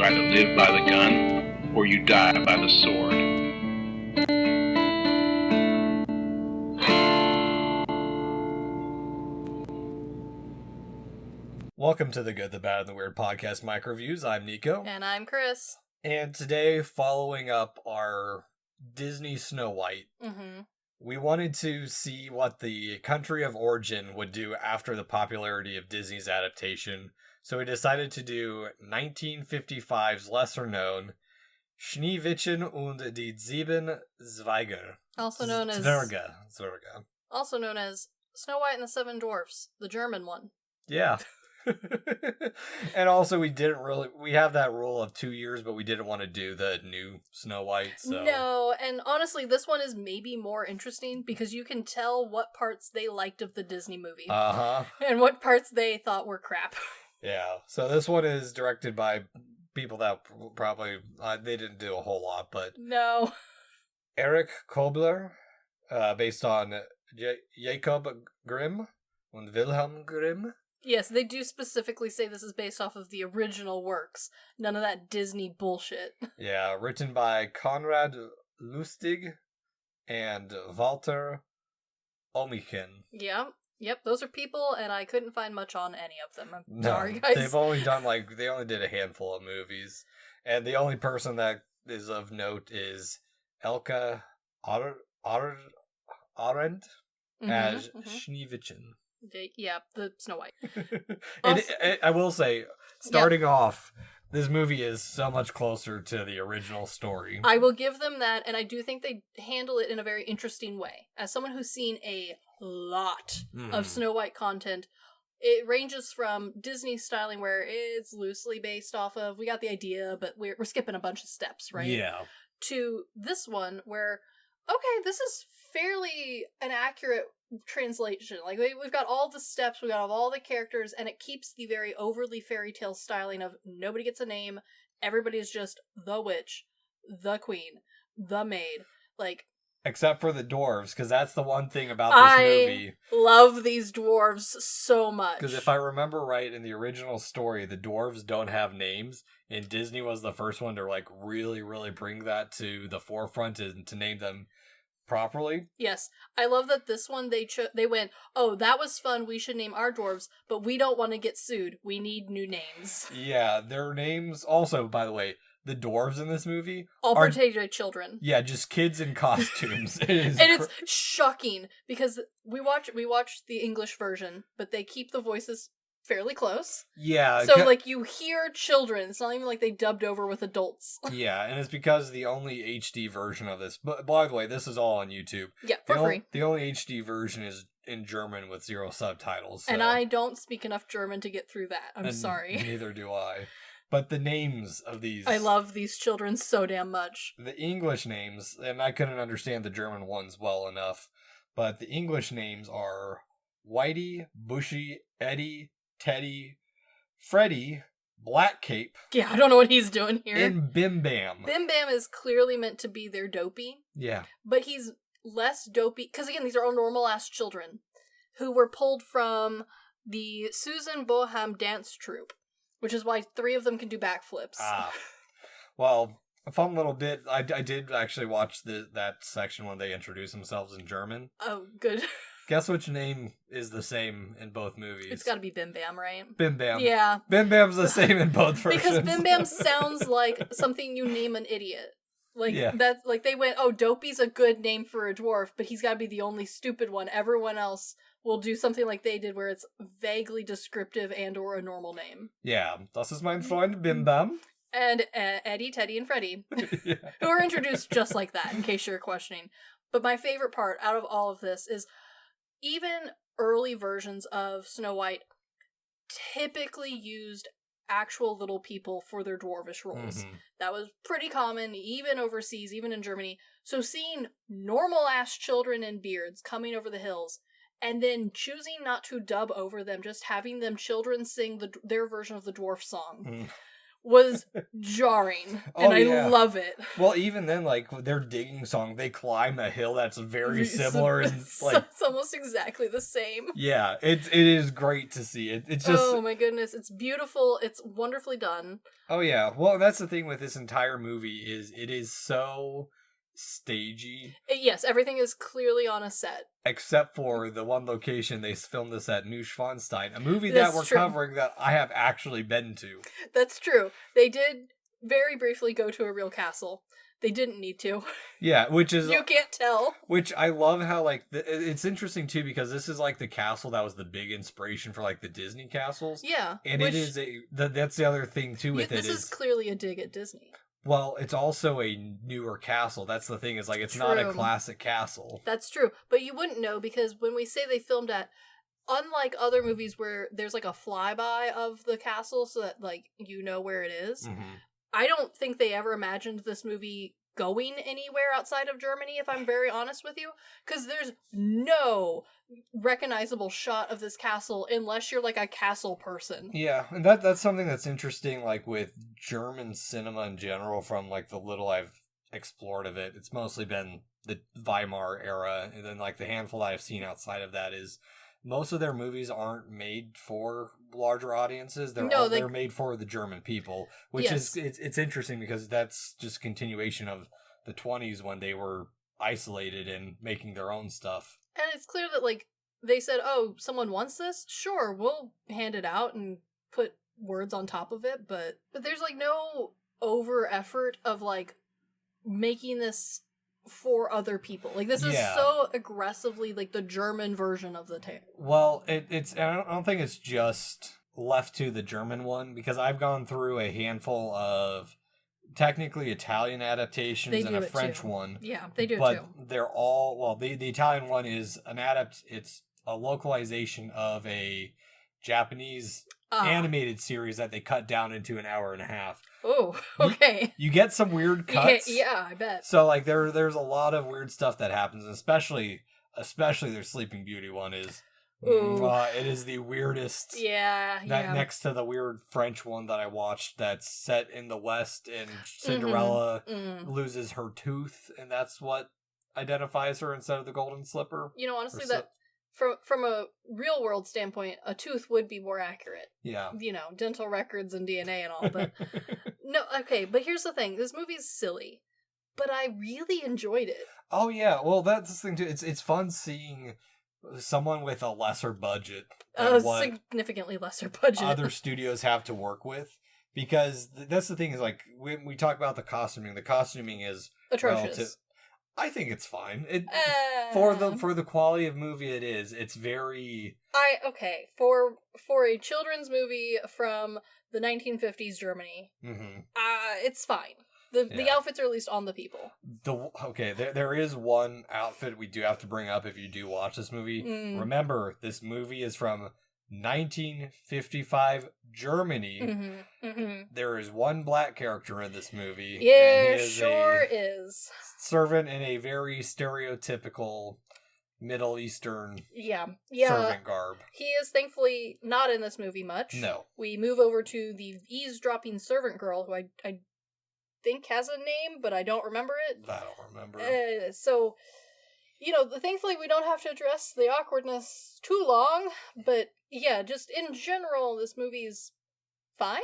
either live by the gun or you die by the sword. Welcome to the Good, the Bad, and the Weird podcast MicroViews. I'm Nicho. And I'm Chris. And today, following up our Disney Snow White, we wanted to see what the country of origin would do after the popularity of Disney's adaptation. So we decided to do 1955's lesser-known Schneewittchen und die sieben Zwerge. Also known as... Zwerge. Also known as Snow White and the Seven Dwarfs, the German one. Yeah. And also we have that rule of 2 years, but we didn't want to do the new Snow White, so... No, and honestly, this one is maybe more interesting because you can tell what parts they liked of the Disney movie. And what parts they thought were crap. Yeah, so this one is directed by people that probably, they didn't do a whole lot, but... No. Eric Kobler, based on Jacob Grimm and Wilhelm Grimm. Yes, they do specifically say this is based off of the original works. None of that Disney bullshit. Yeah, written by Konrad Lustig and Walter Omichen. Yep, those are people, and I couldn't find much on any of them. I'm sorry, guys. They've only done, they only did a handful of movies. And the only person that is of note is Elke Arendt as Schneewittchen. Yeah, the Snow White. And I will say, starting off, this movie is so much closer to the original story. I will give them that, and I do think they handle it in a very interesting way. As someone who's seen a lot of Snow White content, it ranges from Disney styling, where it's loosely based off of, we got the idea, but we're skipping a bunch of steps, right? Yeah. To this one, where, okay, this is fairly an accurate translation. Like, we've got all the steps, we got all the characters, and it keeps the very overly fairy tale styling of nobody gets a name, everybody's just the witch, the queen, the maid, like... Except for the dwarves, because that's the one thing about this movie. I love these dwarves so much. Because if I remember right, in the original story, the dwarves don't have names, and Disney was the first one to, really, really bring that to the forefront and to name them properly. Yes. I love that this one they went, oh, that was fun, we should name our dwarves, but we don't want to get sued. We need new names. Yeah, their names also, by the way, the dwarves in this movie all pertain to children. Yeah, just kids in costumes. It's shocking because we watch the English version, but they keep the voices fairly close. Yeah. So, you hear children. It's not even like they dubbed over with adults. Yeah, and it's because the only HD version of this... But by the way, this is all on YouTube. Yeah, for free. The only HD version is in German with 0 subtitles. So. And I don't speak enough German to get through that. I'm sorry. Neither do I. But the names of these... I love these children so damn much. The English names, and I couldn't understand the German ones well enough, but the English names are Whitey, Bushy, Eddie, Teddy, Freddy, Black Cape. Yeah, I don't know what he's doing here. And Bim Bam. Bim Bam is clearly meant to be their dopey. Yeah. But he's less dopey, because again, these are all normal-ass children who were pulled from the Susan Boham dance troupe, which is why 3 of them can do backflips. Well, a fun little bit, I did actually watch that section when they introduce themselves in German. Oh, good. Guess which name is the same in both movies? It's gotta be Bim Bam, right? Bim Bam. Yeah. Bim Bam's the same in both versions. Because Bim Bam sounds like something you name an idiot. They went, oh, Dopey's a good name for a dwarf, but he's gotta be the only stupid one. Everyone else will do something like they did where it's vaguely descriptive and or a normal name. Yeah. Das ist mein Freund Bim Bam. And Eddie, Teddy, and Freddy, Yeah. who are introduced just like that, in case you're questioning. But my favorite part out of all of this is even early versions of Snow White typically used actual little people for their dwarvish roles. That was pretty common, even overseas, even in Germany. So seeing normal-ass children in beards coming over the hills, and then choosing not to dub over them, just having them children sing their version of the dwarf song, was jarring, and I love it. Well, even then, like, their digging song, they climb a hill that's very similar, and like it's almost exactly the same. Yeah, it is great to see. It's just, oh my goodness, it's beautiful. It's wonderfully done. Oh yeah, well, that's the thing with this entire movie is it is so stagey. Yes, everything is clearly on a set. Except for the one location they filmed this at, Neuschwanstein, a movie that we're covering that I have actually been to. That's true. They did very briefly go to a real castle. They didn't need to. Yeah, which is... You can't tell. Which I love how, like, it's interesting, too, because this is, like, the castle that was the big inspiration for, like, the Disney castles. Yeah. And it is that's the other thing, too, with this is clearly a dig at Disney. Well, it's also a newer castle. That's the thing, is like it's not a classic castle. That's true. But you wouldn't know, because when we say they filmed at, unlike other movies where there's like a flyby of the castle so that like you know where it is, I don't think they ever imagined this movie going anywhere outside of Germany, if I'm very honest with you, because there's no recognizable shot of this castle unless you're like a castle person. Yeah, and that's something that's interesting, like with German cinema in general, from like the little I've explored of it. It's mostly been the Weimar era, and then like the handful that I've seen outside of that is most of their movies aren't made for larger audiences. They're made for the German people, which is it's interesting because that's just a continuation of the 1920s when they were isolated and making their own stuff. And it's clear that like they said, "Oh, someone wants this? Sure, we'll hand it out and put words on top of it." But there's like no over effort of like making this for other people. Like this is so aggressively like the German version of the tale. Well, it's I don't think it's just left to the German one, because I've gone through a handful of technically Italian adaptations and a French one. Yeah, they do but too. They're all, well, the Italian one is it's a localization of a Japanese animated series that they cut down into an hour and a half. Oh, okay. You get some weird cuts. Yeah, I bet. So like there's a lot of weird stuff that happens, especially their Sleeping Beauty one is it is the weirdest. Yeah. Next to the weird French one that I watched that's set in the West, and Cinderella loses her tooth, and that's what identifies her instead of the golden slipper. You know, honestly, that from a real world standpoint, a tooth would be more accurate. Yeah. You know, dental records and DNA and all, but no, okay, but here's the thing. This movie's silly, but I really enjoyed it. Oh yeah, well that's the thing too. It's fun seeing someone with a lesser budget, significantly lesser budget, other studios have to work with, because that's the thing is like when we talk about the costuming is atrocious. I think it's fine. For the quality of movie it is. It's very for a children's movie from the 1950s Germany. It's fine. The outfits are at least on the people. There is one outfit we do have to bring up if you do watch this movie. Remember, this movie is from 1955 Germany. There is one black character in this movie. Yeah, sure is. Servant in a very stereotypical Middle Eastern servant garb. He is thankfully not in this movie much. No. We move over to the eavesdropping servant girl, who I think has a name, but I don't remember it. I don't remember. So, you know, thankfully we don't have to address the awkwardness too long, but yeah, just in general, this movie's fine.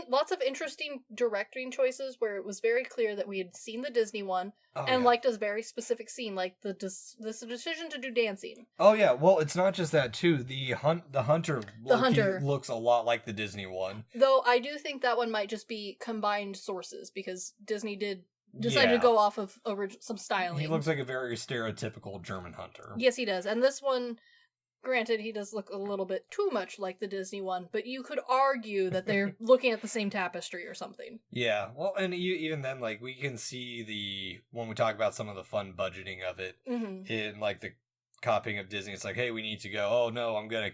Lots of interesting directing choices where it was very clear that we had seen the Disney one liked a very specific scene, like this decision to do dancing. Oh yeah, well, it's not just that too. The hunter looks a lot like the Disney one. Though I do think that one might just be combined sources, because Disney decided to go off of some styling. He looks like a very stereotypical German hunter. Yes, he does. And this one, granted, he does look a little bit too much like the Disney one, but you could argue that they're looking at the same tapestry or something. Yeah, well, and even then, like, we can see when we talk about some of the fun budgeting of it, in, like, the copying of Disney, it's like, hey, we need to go, oh no, I'm gonna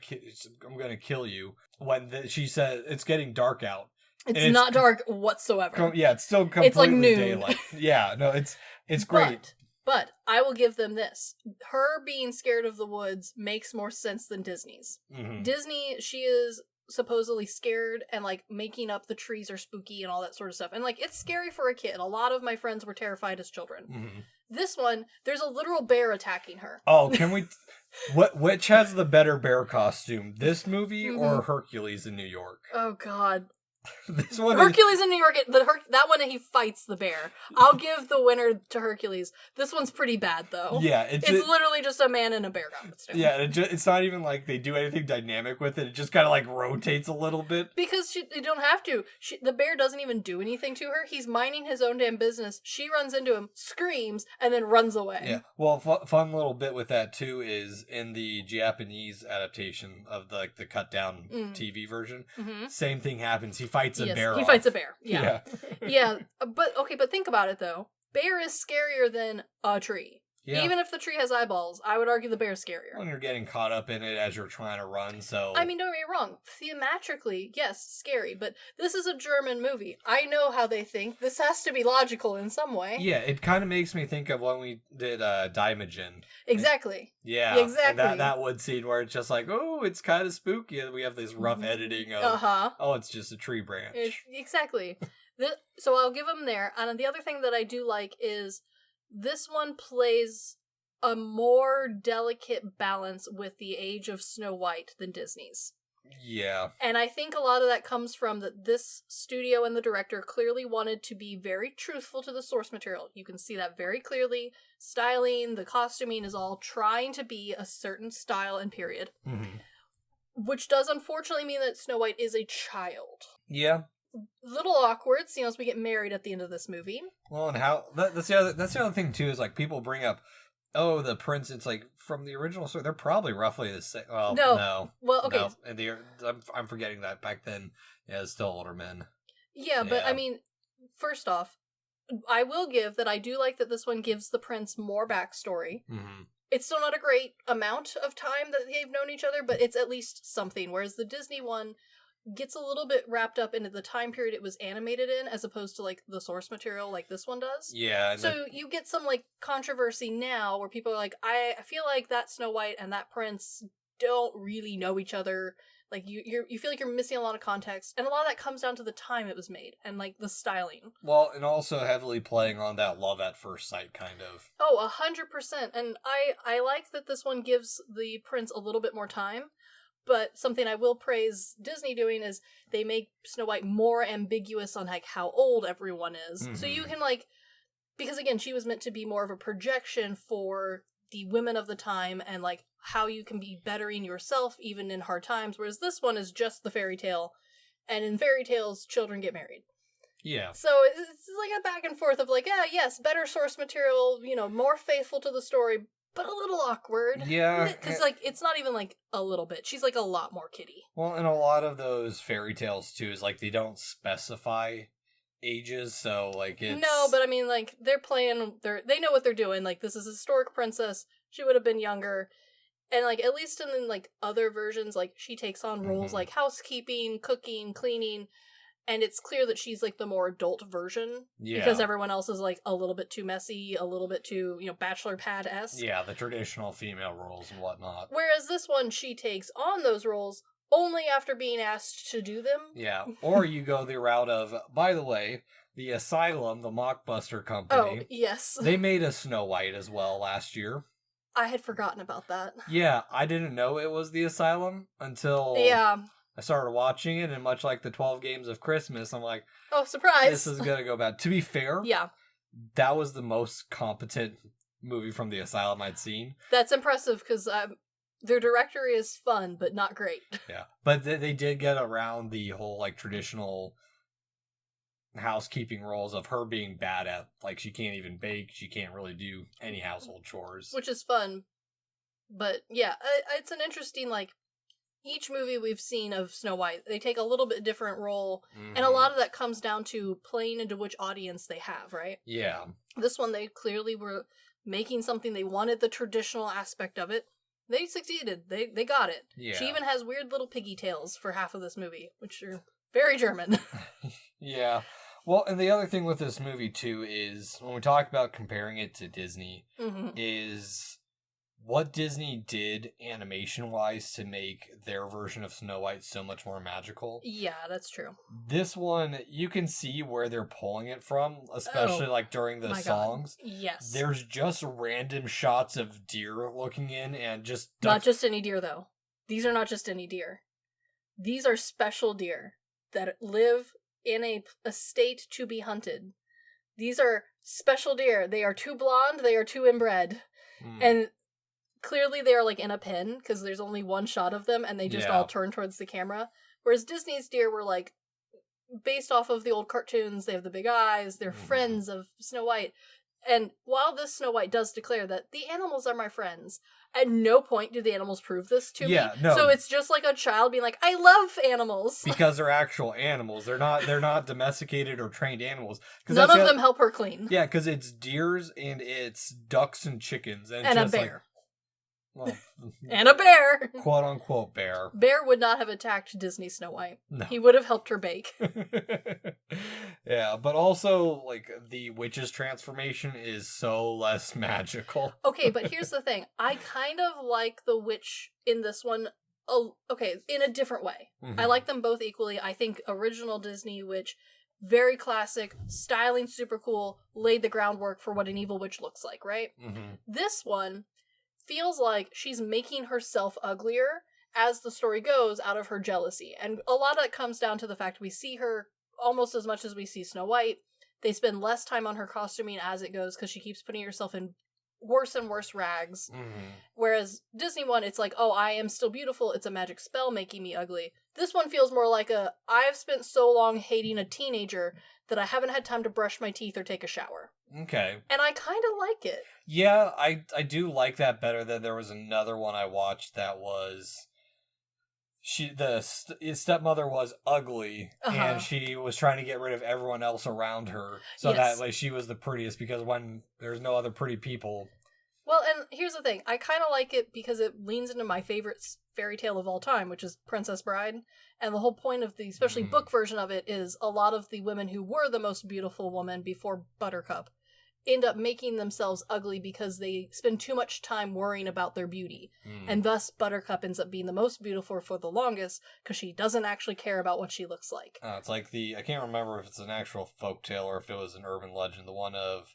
kill you. When she says, it's getting dark out. It's not dark whatsoever. It's still completely it's like noon. Daylight. Yeah, no, it's great. But I will give them this. Her being scared of the woods makes more sense than Disney's. Disney, she is supposedly scared and, like, making up the trees are spooky and all that sort of stuff. And, like, it's scary for a kid. A lot of my friends were terrified as children. Mm-hmm. This one, there's a literal bear attacking her. Oh, can we... Which has the better bear costume? This movie or Hercules in New York? Oh, God. This one Hercules in New York, that one he fights the bear. I'll give the winner to Hercules. This one's pretty bad, though. Yeah, it's literally just a man in a bear costume. Yeah, it's not even like they do anything dynamic with it. It just kind of like rotates a little bit. Because they don't have to. The bear doesn't even do anything to her. He's minding his own damn business. She runs into him, screams, and then runs away. Yeah. Well, fun little bit with that too is in the Japanese adaptation of the cut down TV version. Mm-hmm. Same thing happens. He fights a bear. He fights a bear. Yeah. Yeah. But think about it though. Bear is scarier than a tree. Yeah. Even if the tree has eyeballs, I would argue the bear's scarier. When you're getting caught up in it as you're trying to run, so... I mean, don't get me wrong. Thematically, yes, scary, but this is a German movie. I know how they think. This has to be logical in some way. Yeah, it kind of makes me think of when we did Daimajin. Exactly. Yeah. Exactly. That wood scene where it's just like, oh, it's kind of spooky. We have this rough editing of, oh, it's just a tree branch. Exactly. So I'll give them there. And the other thing that I do like is... this one plays a more delicate balance with the age of Snow White than Disney's. Yeah. And I think a lot of that comes from that this studio and the director clearly wanted to be very truthful to the source material. You can see that very clearly. Styling, the costuming is all trying to be a certain style and period. Mm-hmm. Which does unfortunately mean that Snow White is a child. Yeah. Little awkward, seeing as we get married at the end of this movie. Well, and how that's the other thing too is like people bring up, oh, the prince. It's like from the original story, they're probably roughly the same. Well, no. Well, okay. No. And I'm forgetting that back then, yeah, it's still older men. Yeah, but I mean, first off, I will give that I do like that this one gives the prince more backstory. Mm-hmm. It's still not a great amount of time that they've known each other, but it's at least something. Whereas the Disney one gets a little bit wrapped up into the time period it was animated in, as opposed to, like, the source material like this one does. Yeah. So you get some, like, controversy now where people are like, I feel like that Snow White and that prince don't really know each other. Like, you feel like you're missing a lot of context, and a lot of that comes down to the time it was made, and, like, the styling. Well, and also heavily playing on that love at first sight, kind of. Oh, 100%, and I like that this one gives the prince a little bit more time. But something I will praise Disney doing is they make Snow White more ambiguous on, like, how old everyone is. Mm-hmm. So you can, like, because again, she was meant to be more of a projection for the women of the time and, like, how you can be bettering yourself even in hard times, whereas this one is just the fairy tale, and in fairy tales, children get married. Yeah. So it's like a back and forth of, like, yes, better source material, more faithful to the story, but a little awkward. Yeah. Because, like, it's not even, like, a little bit. She's, like, a lot more kiddie. Well, and a lot of those fairy tales, too, is, like, they don't specify ages, so, like, it's... No, but, I mean, like, they know what they're doing. Like, this is a historic princess. She would have been younger. And, like, at least in, like, other versions, like, she takes on roles like housekeeping, cooking, cleaning... And it's clear that she's, like, the more adult version. Yeah. Because everyone else is, like, a little bit too messy, a little bit too, bachelor pad-esque. Yeah, the traditional female roles and whatnot. Whereas this one, she takes on those roles only after being asked to do them. Yeah. Or you go the route of, by the way, the Asylum, the mockbuster company. Oh, yes. They made a Snow White as well last year. I had forgotten about that. Yeah, I didn't know it was the Asylum until... Yeah. I started watching it, and much like the 12 Games of Christmas, I'm like, oh, surprise! This is gonna go bad. To be fair, yeah, that was the most competent movie from the Asylum I'd seen. That's impressive, because their director is fun, but not great. Yeah, but they did get around the whole, like, traditional housekeeping roles of her being bad at, like, she can't even bake, she can't really do any household chores. Which is fun. But, yeah, it's an interesting, like, each movie we've seen of Snow White, they take a little bit different role, and a lot of that comes down to playing into which audience they have, right? Yeah. This one, they clearly were making something, they wanted the traditional aspect of it. They succeeded. They got it. Yeah. She even has weird little piggy tails for half of this movie, which are very German. Yeah. Well, and the other thing with this movie, too, is when we talk about comparing it to Disney, is what Disney did animation-wise to make their version of Snow White so much more magical. Yeah, that's true. This one, you can see where they're pulling it from, especially like during the songs. God. Yes. There's just random shots of deer looking in and just... Not just any deer, though. These are not just any deer. These are special deer that live in a state to be hunted. These are special deer. They are too blonde, they are too inbred. And clearly they are like in a pen because there's only one shot of them and they just all turn towards the camera. Whereas Disney's deer were like based off of the old cartoons. They have the big eyes. They're friends of Snow White. And while this Snow White does declare that the animals are my friends, at no point do the animals prove this to me. No. So it's just like a child being like, I love animals. Because they're actual animals. They're not domesticated or trained animals. None of them help her clean. Yeah, because it's deers and it's ducks and chickens. And a just bear. Well, and a bear. Quote unquote bear. Bear would not have attacked Disney Snow White. No. He would have helped her bake. Yeah, but also, like, the witch's transformation is so less magical. Okay, but here's the thing. I kind of like the witch in this one, in a different way. I like them both equally. I think original Disney witch, very classic, styling super cool, laid the groundwork for what an evil witch looks like, right? This one feels like she's making herself uglier as the story goes out of her jealousy. And a lot of it comes down to the fact we see her almost as much as we see Snow White. They spend less time on her costuming as it goes because she keeps putting herself in worse and worse rags. Whereas Disney one, it's like, oh, I am still beautiful. It's a magic spell making me ugly. This one feels more like I've spent so long hating a teenager that I haven't had time to brush my teeth or take a shower. Okay. And I kind of like it. Yeah, I do like that better than there was another one I watched that was... His stepmother was ugly, and she was trying to get rid of everyone else around her, so that like she was the prettiest, because when there's no other pretty people. Well, and here's the thing. I kind of like it because it leans into my favorite fairy tale of all time, which is Princess Bride. And the whole point of the, especially book version of it, is a lot of the women who were the most beautiful woman before Buttercup end up making themselves ugly because they spend too much time worrying about their beauty. And thus Buttercup ends up being the most beautiful for the longest because she doesn't actually care about what she looks like. It's like I can't remember if it's an actual folktale or if it was an urban legend, the one of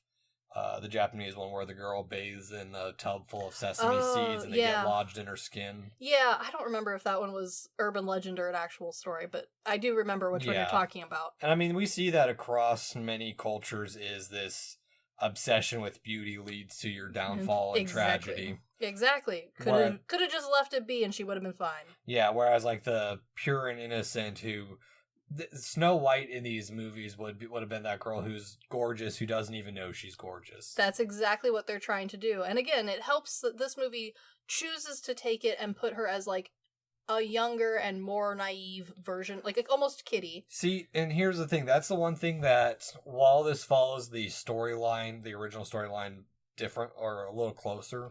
the Japanese one where the girl bathes in a tub full of sesame seeds and they get lodged in her skin. Yeah, I don't remember if that one was urban legend or an actual story, but I do remember which one you're talking about. And I mean, we see that across many cultures is this obsession with beauty leads to your downfall and tragedy. Exactly. Could have just left it be and she would have been fine. Yeah, whereas like the pure and innocent Snow White in these movies would have been that girl who's gorgeous, who doesn't even know she's gorgeous. That's exactly what they're trying to do. And again, it helps that this movie chooses to take it and put her as like a younger and more naive version, like almost kiddie. See, and here's the thing. That's the one thing that, while this follows the storyline, the original storyline, different or a little closer,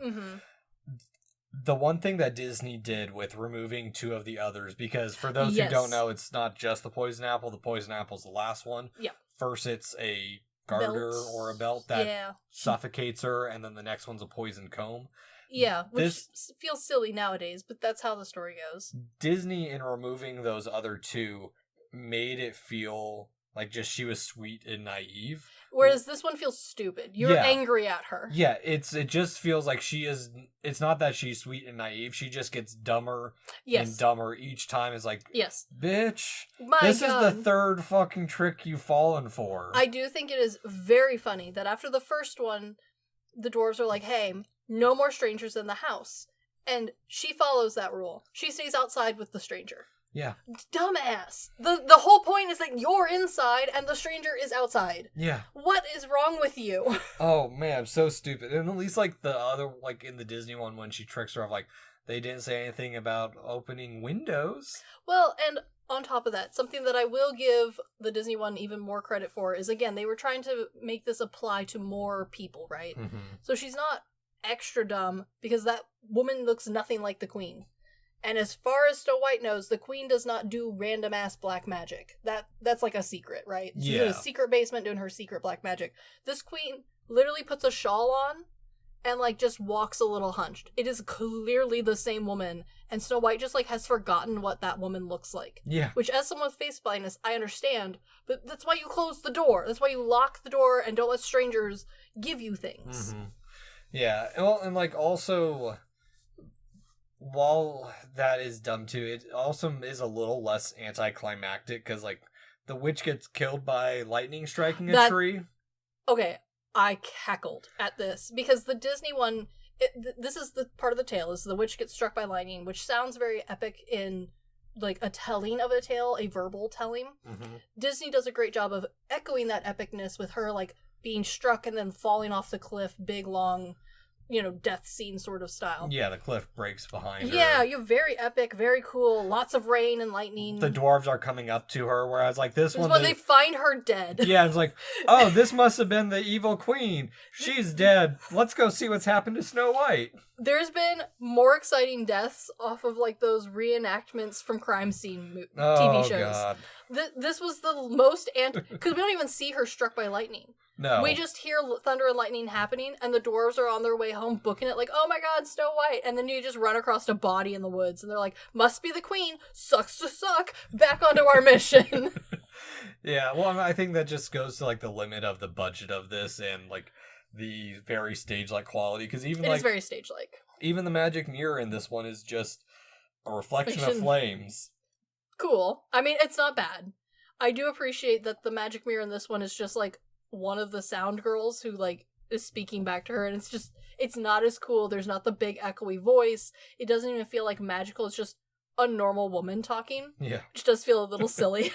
the one thing that Disney did with removing two of the others, because for those who don't know, it's not just the poison apple. The poison apple's the last one. Yeah. First, it's a garter or a belt that suffocates her, and then the next one's a poison comb. Yeah, which feels silly nowadays, but that's how the story goes. Disney, in removing those other two, made it feel like just she was sweet and naive. Whereas this one feels stupid. You're angry at her. Yeah, it just feels like she is... It's not that she's sweet and naive. She just gets dumber and dumber each time. It's like, bitch, this is the third fucking trick you've fallen for. I do think it is very funny that after the first one, the dwarves are like, hey, no more strangers in the house. And she follows that rule. She stays outside with the stranger. Yeah. Dumbass. The whole point is that you're inside and the stranger is outside. Yeah. What is wrong with you? Oh, man, so stupid. And at least, like, the other, like, in the Disney one, when she tricks her off, like, they didn't say anything about opening windows. Well, and on top of that, something that I will give the Disney one even more credit for is, again, they were trying to make this apply to more people, right? So she's not extra dumb because that woman looks nothing like the queen. And as far as Snow White knows, the queen does not do random ass black magic. That's like a secret, right? She's in a secret basement doing her secret black magic. This queen literally puts a shawl on and, like, just walks a little hunched. It is clearly the same woman, and Snow White just, like, has forgotten what that woman looks like. Yeah. Which, as someone with face blindness, I understand, but that's why you close the door. That's why you lock the door and don't let strangers give you things. Mm-hmm. Yeah, well, and, like, also, while that is dumb too, it also is a little less anticlimactic, because, like, the witch gets killed by lightning striking a tree. Okay, I cackled at this, because the Disney one, this is the part of the tale, is the witch gets struck by lightning, which sounds very epic in, like, a telling of a tale, a verbal telling. Mm-hmm. Disney does a great job of echoing that epicness with her, like, being struck and then falling off the cliff, big, long, you know, death scene sort of style. Yeah, the cliff breaks behind her. Yeah, you're very epic, very cool, lots of rain and lightning. The dwarves are coming up to her, whereas, like, this one... when they find her dead. Yeah, it's like, oh, this must have been the evil queen. She's dead. Let's go see what's happened to Snow White. There's been more exciting deaths off of, like, those reenactments from crime scene TV shows. God. This was the most... Because we don't even see her struck by lightning. No. We just hear thunder and lightning happening, and the dwarves are on their way home booking it like, oh my god, Snow White. And then you just run across a body in the woods, and they're like, must be the queen, sucks to suck, back onto our mission. Yeah, well, I think that just goes to, like, the limit of the budget of this and, like, the very stage-like quality, because even, it like... is very stage-like. Even the magic mirror in this one is just a reflection of flames. Cool. I mean, it's not bad. I do appreciate that the magic mirror in this one is just, like, one of the sound girls who, like, is speaking back to her, and it's not as cool. There's not the big echoey voice. It doesn't even feel like magical. It's just a normal woman talking. Yeah. Which does feel a little silly.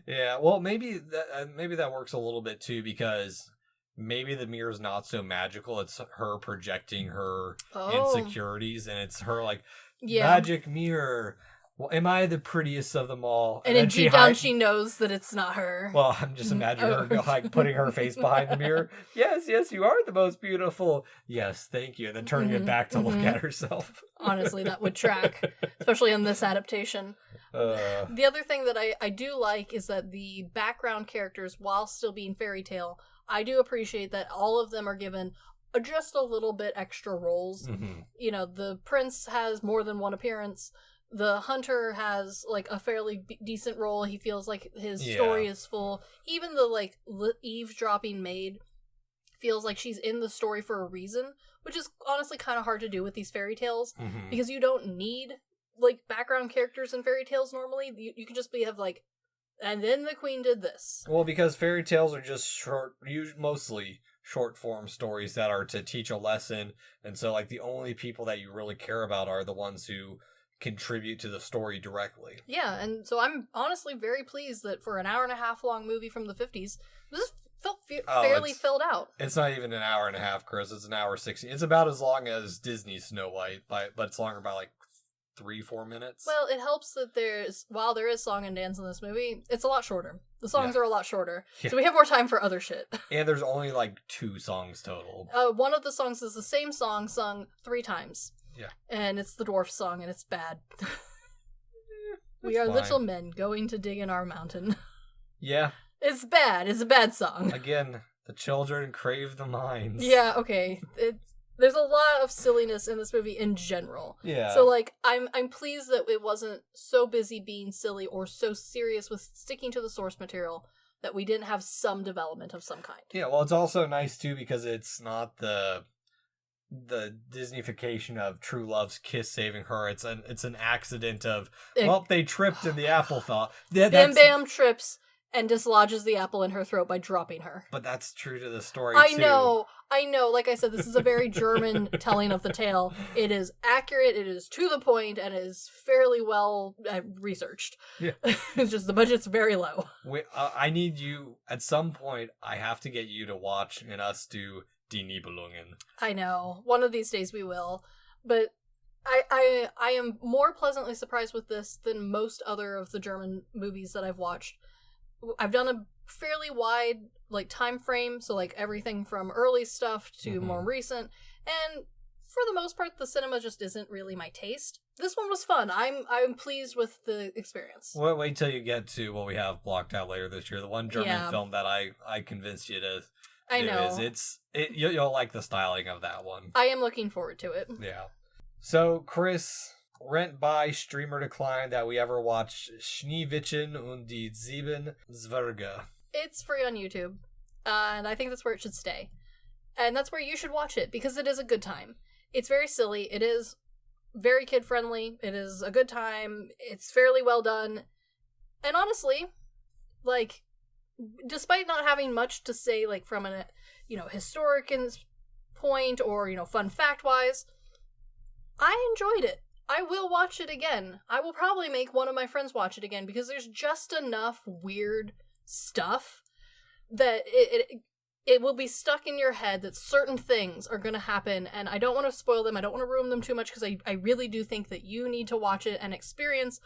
Yeah, well, maybe that works a little bit too, because maybe the mirror's not so magical. It's her projecting her insecurities, and it's her, like, magic mirror. Well, am I the prettiest of them all? And then deep down she knows that it's not her. Well, I'm just imagining her, like, putting her face behind the mirror. Yes, you are the most beautiful. Yes, thank you. And then turning it back to look at herself. Honestly, that would track, especially in this adaptation. The other thing that I do like is that the background characters, while still being fairy tale, I do appreciate that all of them are given just a little bit extra roles. Mm-hmm. You know, the prince has more than one appearance. The hunter has, like, a fairly decent role. He feels like his story is full. Even the, like, eavesdropping maid feels like she's in the story for a reason, which is honestly kind of hard to do with these fairy tales, because you don't need, like, background characters in fairy tales normally. You can just have, like, and then the queen did this. Well, because fairy tales are just mostly short form stories that are to teach a lesson, and so, like, the only people that you really care about are the ones who contribute to the story directly. Yeah, and so I'm honestly very pleased that for an hour and a half long movie from the 50s, this felt fairly filled out. It's not even an hour and a half, Chris. It's an hour 60. It's about as long as Disney's Snow White, but it's longer by, like, 3-4 minutes. Well, it helps that while there is song and dance in this movie, it's a lot shorter. The songs are a lot shorter, so we have more time for other shit. And there's only, like, 2 songs total. One of the songs is the same song sung 3 times. Yeah. And it's the dwarf song, and it's bad. We are little men going to dig in our mountain. Yeah. It's bad. It's a bad song. Again, the children crave the mines. Yeah, okay. There's a lot of silliness in this movie in general. Yeah. So, like, I'm pleased that it wasn't so busy being silly or so serious with sticking to the source material that we didn't have some development of some kind. Yeah, well, it's also nice, too, because it's not the Disneyfication of true love's kiss saving her. It's an accident of, they tripped and the apple fell. Bam Bam trips and dislodges the apple in her throat by dropping her. But that's true to the story, I know. Like I said, this is a very German telling of the tale. It is accurate, it is to the point, and it is fairly well researched. Yeah. It's just the budget's very low. I need you, at some point, I have to get you to watch and us do Die Nibelungen. I know. One of these days we will. But I am more pleasantly surprised with this than most other of the German movies that I've watched. I've done a fairly wide, like, time frame, so, like, everything from early stuff to more recent, and for the most part, the cinema just isn't really my taste. This one was fun. I'm pleased with the experience. Well, wait till you get to what we have blocked out later this year. The one German film that I convinced you to I know. You'll like the styling of that one. I am looking forward to it. Yeah. So, Chris, rent by streamer decline that we ever watched Schneewittchen und die sieben Zwerge. It's free on YouTube, and I think that's where it should stay. And that's where you should watch it, because it is a good time. It's very silly. It is very kid-friendly. It is a good time. It's fairly well done. And honestly, like, despite not having much to say, like, from a, historic point or, fun fact-wise, I enjoyed it. I will watch it again. I will probably make one of my friends watch it again, because there's just enough weird stuff that it will be stuck in your head that certain things are going to happen, and I don't want to spoil them. I don't want to ruin them too much, because I really do think that you need to watch it and experience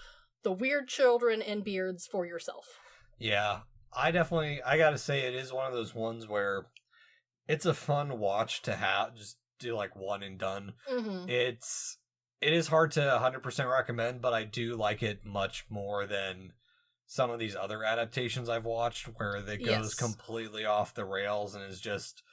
the weird children in beards for yourself. Yeah, I gotta say, it is one of those ones where it's a fun watch to have, just do like one and done. Mm-hmm. It is hard to 100% recommend, but I do like it much more than some of these other adaptations I've watched, where it goes completely off the rails and is just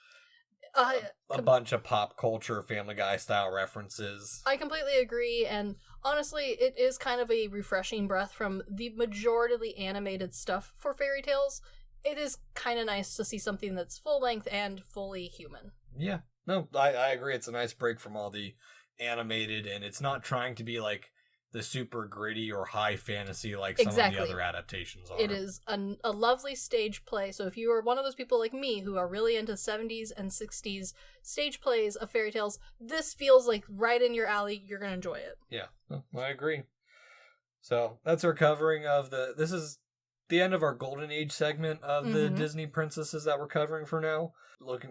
a bunch of pop culture Family Guy style references. I completely agree, and honestly, it is kind of a refreshing breath from the majority of the animated stuff for fairy tales. It is kind of nice to see something that's full length and fully human. Yeah, no, I agree. It's a nice break from all the animated, and it's not trying to be like the super gritty or high fantasy like some of the other adaptations are. It is a lovely stage play, so if you are one of those people like me who are really into 70s and 60s stage plays of fairy tales, this feels like right in your alley. You're going to enjoy it. Yeah, I agree. So that's our covering of this is the end of our Golden Age segment of the Disney princesses that we're covering for now.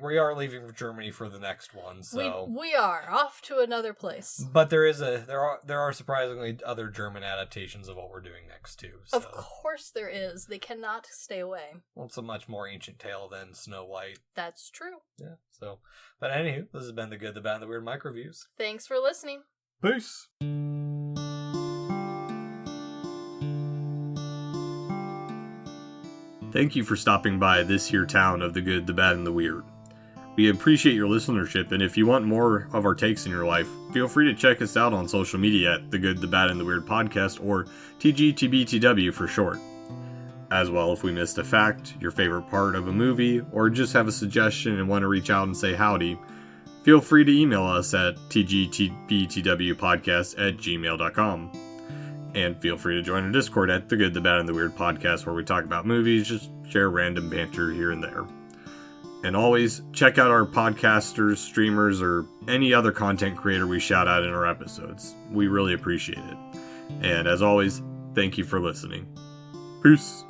We are leaving for Germany for the next one, so we are off to another place. But there are surprisingly other German adaptations of what we're doing next too. So. Of course there is. They cannot stay away. Well, it's a much more ancient tale than Snow White. That's true. Yeah. So, but anywho, this has been the Good, the Bad, and the Weird MicroViews. Thanks for listening. Peace. Thank you for stopping by this here town of the good, the bad, and the weird. We appreciate your listenership, and if you want more of our takes in your life, feel free to check us out on social media at The Good, the Bad, and the Weird Podcast, or TGTBTW for short. As well, if we missed a fact, your favorite part of a movie, or just have a suggestion and want to reach out and say howdy, feel free to email us at tgtbtwpodcast@gmail.com. And feel free to join our Discord at The Good, the Bad, and the Weird Podcast, where we talk about movies, just share random banter here and there. And always check out our podcasters, streamers, or any other content creator we shout out in our episodes. We really appreciate it. And as always, thank you for listening. Peace.